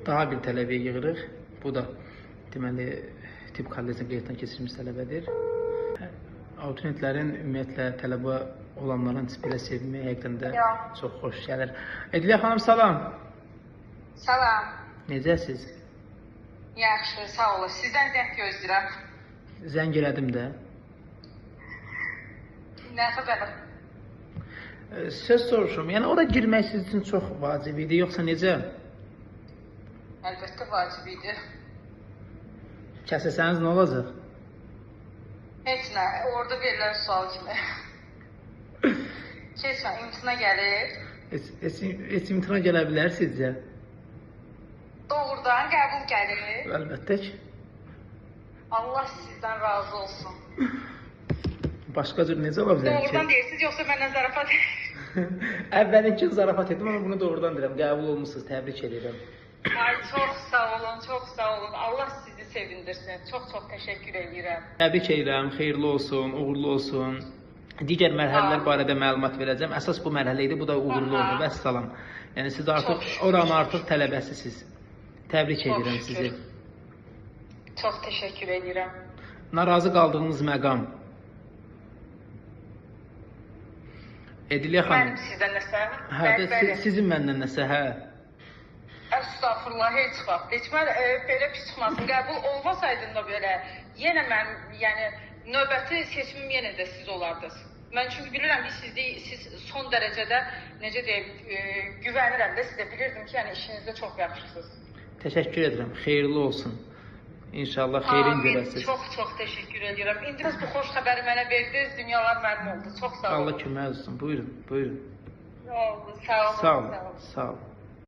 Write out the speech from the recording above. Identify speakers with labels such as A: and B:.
A: Daha bir tələbəyə yığırıq. Bu da deməli tibb kollecini qeyddən keçirmiş tələbədir. Abituriyentlərin ümumiyyətlə tələbə olanların belə sevməyi həqiqətən də çox xoş gəlir. Ediliyə xanım salam.
B: Salam.
A: Necəsiz?
B: Yaxşı, sağ olun. Sizdən zəng gözləyirəm.
A: Zəng elədim də.
B: Nə xəbər?
A: Söz soruşum. Yəni ora girmək sizin üçün çox vacib idi, yoxsa necə?
B: Əlbəttə vacib idi.
A: Kəsəsəniz nə olacaq?
B: Heç nə, orada verilən sual kimi. Keçmə, imtina gəlir.
A: Heç imtina gələ bilər sizcə?
B: Doğrudan qəbul gəlir.
A: Əlbəttə ki.
B: Allah sizdən razı olsun.
A: Başqa cür necə ola bilər ki?
B: Doğrudan deyirsiniz, yoxsa məndən zarafat
A: Əvvəlinki zarafat etdim, amma bunu doğrudan deyirəm. Qəbul olmuşsunuz, təbrik edirəm.
B: Ay, çox sağ olun, çox sağ olun. Allah sizi sevindirsin. Çox təşəkkür edirəm.
A: Təbrik edirəm, xeyirli olsun, uğurlu olsun. Digər mərhələlər barədə məlumat verəcəm. Əsas bu mərhələ idi, bu da uğurlu oldu. Vəssalam. Yəni siz artıq oranın artıq tələbəsisiniz. Təbrik edirəm sizi.
B: Çox təşəkkür edirəm.
A: Narazı qaldığınız məqam. Ediliyə xanım.
B: Mənim sizdən nəsə?
A: Hə, sizin məndən nəsə, hə?
B: Əstağfurullah, heç vaxt. Heç mən belə pis çıxmasın. Qəbul olmasaydın da belə, yenə mən, yəni növbəti seçimim yenə də siz olardınız. Mən çünki bilirəm ki, siz son dərəcədə, necə deyim, güvənirəm də sizə. Bilirdim ki, yəni işinizdə çox yaxşısınız.
A: Təşəkkür edirəm, xeyirli olsun. İnşallah xeyrin görəsiniz.
B: Çox təşəkkür edirəm. İndi bu xoş xəbəri mənə verdiniz, dünyalar mənim oldu. Çox sağ olun.
A: Allah kömək olsun. Buyurun, buyurun.
B: Sağ olun.
A: Sağ olun.